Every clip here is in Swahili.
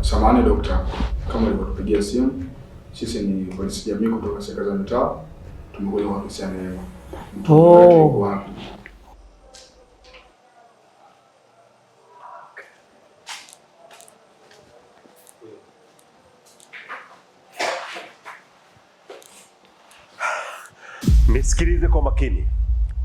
Samahani dokta, kama ulivyotupigia simu, sisi ni polisi jamii kutoka serikali za mitaa. Tumekuja kwa ofisi ya Neema. Oh. Wapi? Nisikilize kwa makini.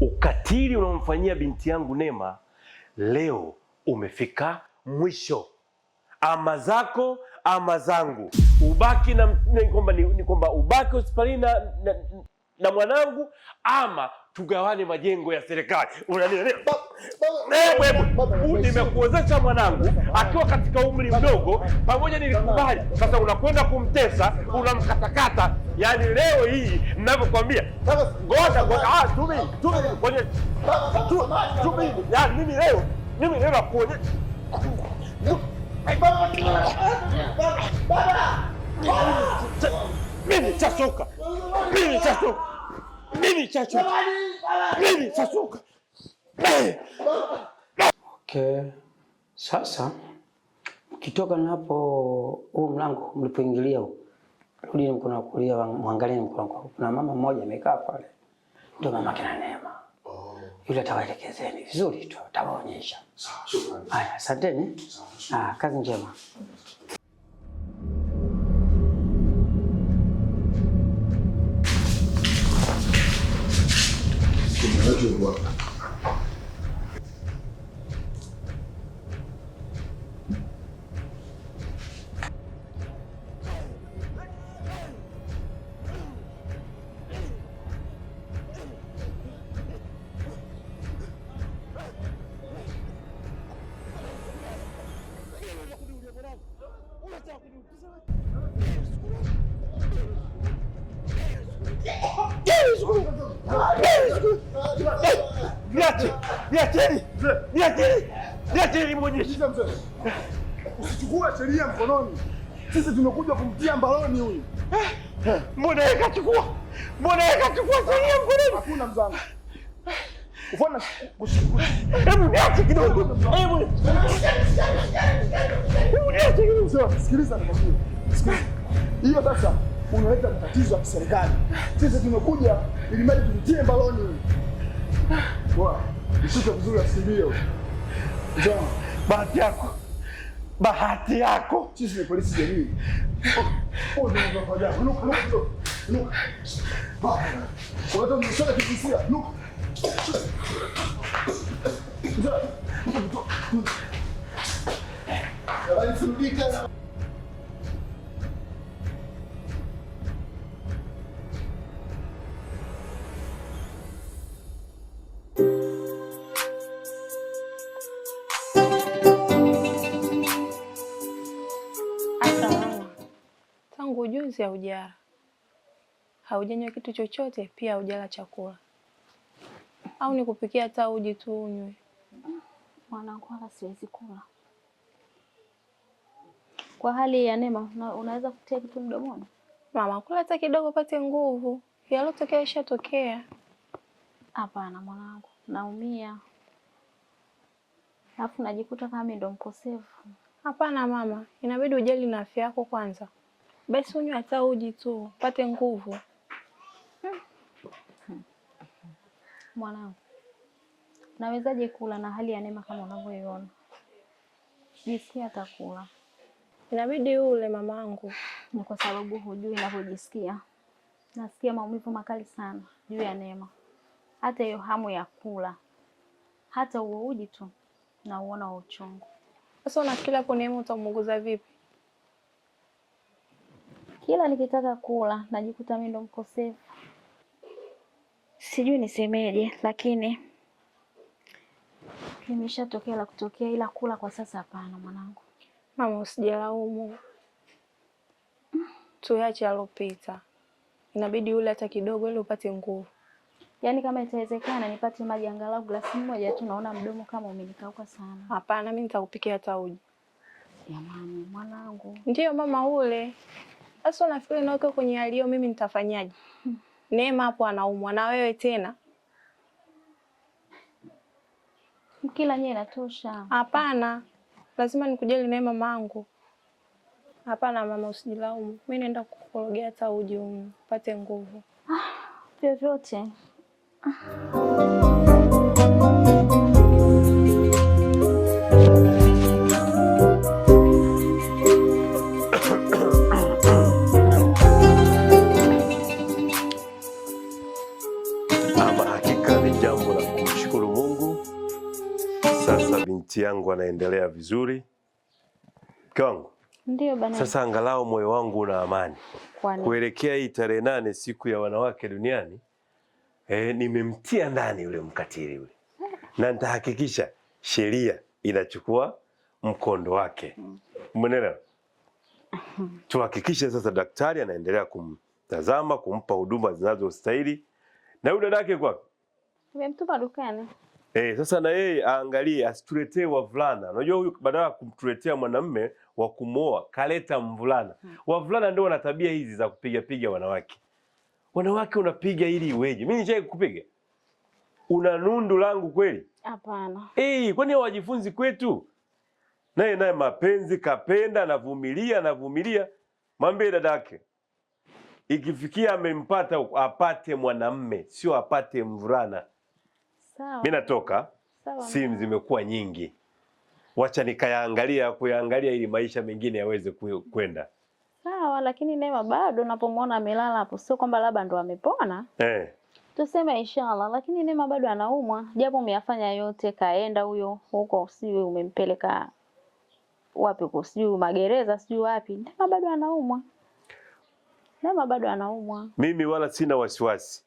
Ukatili unaomfanyia binti yangu Neema leo umefika mwisho. Ama zako ama zangu. Ubaki na kwamba ubaki hospitalini na mwanangu ama tugawane majengo ya serikali. Unanielewa? Nimekuozesha mwanangu akiwa katika umri mdogo, pamoja nilikubali. Sasa unakwenda kumtesa, unamkatakata. Yaani leo hii ninavyokuambia. Ngoja tumi. Yaani mimi leo nakuonyesha. Mimi chachoka. Okay. Sasa ukitoka napo huu mlango mlipoingilia huu, rudi mkono wa kulia, muangalie mkono wako. Kuna mama mmoja amekaa pale. Ndio mama kina Neema. Yule atawaelekezeni vizuri tu, atawaonyesha. Sawa, shukrani. Haya, asanteni. Kazi njema. Niacheni mwenyezi. Usichukue sheria mkononi. Sisi tumekuja kumtia mbaloni huyu. Mbona yakachukua sheria mkononi? Hakuna mzangu. Ufana hebu niache kidogo. Sikiliza nikwambie. Hiyo sasa unaleta matatizo ya kiserikali. Sisi tumekuja ili mali tumtie mbaloni huyu. Bwana, ushike vizuri asimbie. Njoo. Bahati yako. Sisi ni polisi jamii. Ndio ngoja. Look. Unataka msala kisia. Look. Njoo. Tangu juzi haujala. Haujanywa kitu chochote, pia haujala chakula. Au nikupikia hata uji tu unywe? Mwanangu wala siwezi kula. Kwa hali ya Neema, unaweza kutia kitu mdomoni? Mama, kula hata kidogo pate nguvu. Yalotokea ishatokea. Hapana mwanangu, naumia. Alafu najikuta kama mimi ndo mkosefu. Hapana mama, inabidi ujali na afya yako kwanza. Basi unywe hata uji tu, pate nguvu. Mwanangu, nawezaje kula na hali ya Neema kama unavyoiona? Jisikia atakula. Inabidi ule mamangu. Ni kwa sababu hujui ninavyojisikia. Nasikia maumivu makali sana juu ya Neema. Hata hiyo hamu ya kula, hata huo uji tu na uona wa uchungu. Sasa unafikiri hapo Neema utamuuguza vipi? Kila nikitaka kula najikuta mimi ndo mkosefu. Sijui nisemeje, lakini nimeshatokea la kutokea, ila kula kwa sasa hapana mwanangu. Mama, usijalaumu. Tuache alopita. Inabidi ule hata kidogo ili upate nguvu. Yaani kama itawezekana nipate maji angalau glasi moja tu, naona mdomo kama umenikauka sana. Hapana, mimi nitakupikia hata uji. Jamani mwanangu. Ndiyo mama ule. Sasa unafikiri na uko kwenye hali hiyo mimi nitafanyaje? Neema hapo anaumwa na wewe tena. Kila nye inatosha. Hapana. Lazima nikujali naye mamangu. Hapana mama, usijilaumu. Mimi naenda kukorogea hata uji upate nguvu. Vyovyote. Ama hakika ni jambo la kumshukuru Mungu. Sasa binti yangu anaendelea vizuri. Mke wangu. Ndio bana. Sasa angalau moyo wangu una amani. Kuelekea hii tarehe 8 siku ya wanawake duniani, nimemtia ndani yule mkatili yule. Na nitahakikisha sheria inachukua mkondo wake. Umeelewa? Tuhakikishe sasa daktari anaendelea kumtazama, kumpa huduma zinazostahili. Na yule dadake kwa? Nimemtupa dukani. Sasa na yeye aangalie asituletee wavulana. Unajua huyu badala ya kumtuletea mwanamume wa kumooa kaleta mvulana. Wavulana ndio wana tabia hizi za kupiga wanawake. Wanawake unapiga ili iweje? Mimi nishaje kukupiga? Una nundu langu kweli? Hapana. Kwani hawajifunzi kwetu? Naye mapenzi kapenda, anavumilia. Mwambie dadake. Ikifikia amempata apate mwanamume, sio apate mvulana. Sawa. Mimi natoka. Sawa. Simu zimekuwa nyingi. Wacha kuyaangalia ili maisha mengine yaweze kwenda. Sawa, lakini Neema bado unapomwona amelala hapo sio kwamba labda ndo amepona. Tuseme inshallah, lakini Neema bado anaumwa. Japo umeyafanya yote, kaenda huyo huko, usiwe umempeleka wapi huko, sijui magereza, sijui wapi. Neema bado anaumwa. Mimi wala sina wasiwasi.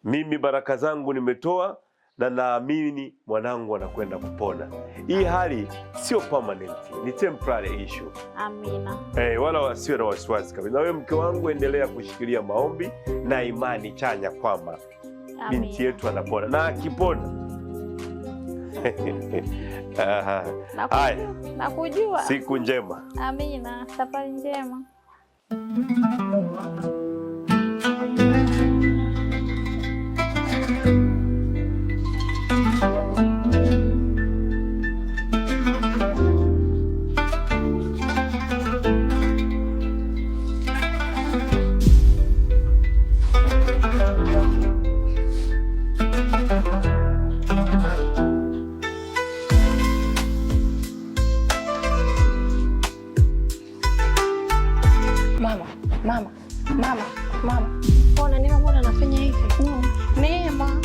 Mimi baraka zangu nimetoa na naamini mwanangu anakwenda kupona. Hii hali sio permanent, ni temporary issue. Amina. Wala wasiwe na wasiwasi kabisa. Na wewe mke wangu endelea kushikilia maombi na imani chanya kwamba binti yetu anapona. Na akipona. Nakujua. Siku njema. Amina. Safari njema. Mama. Ona Neema mbona anafanya hivi? Neema.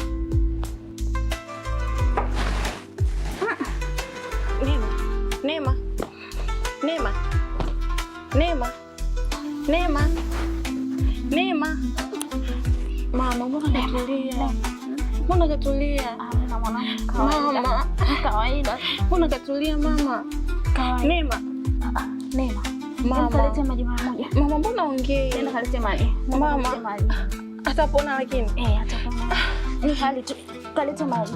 Mama, mbona katulia? Mama, kawaida. Mbona katulia mama? Neema. Mama, kalete maji mara moja. Mama, mbona ongei? Nenda kalete maji. Mama, atapona lakini? Atapona. Ni hali tu. Kalete maji.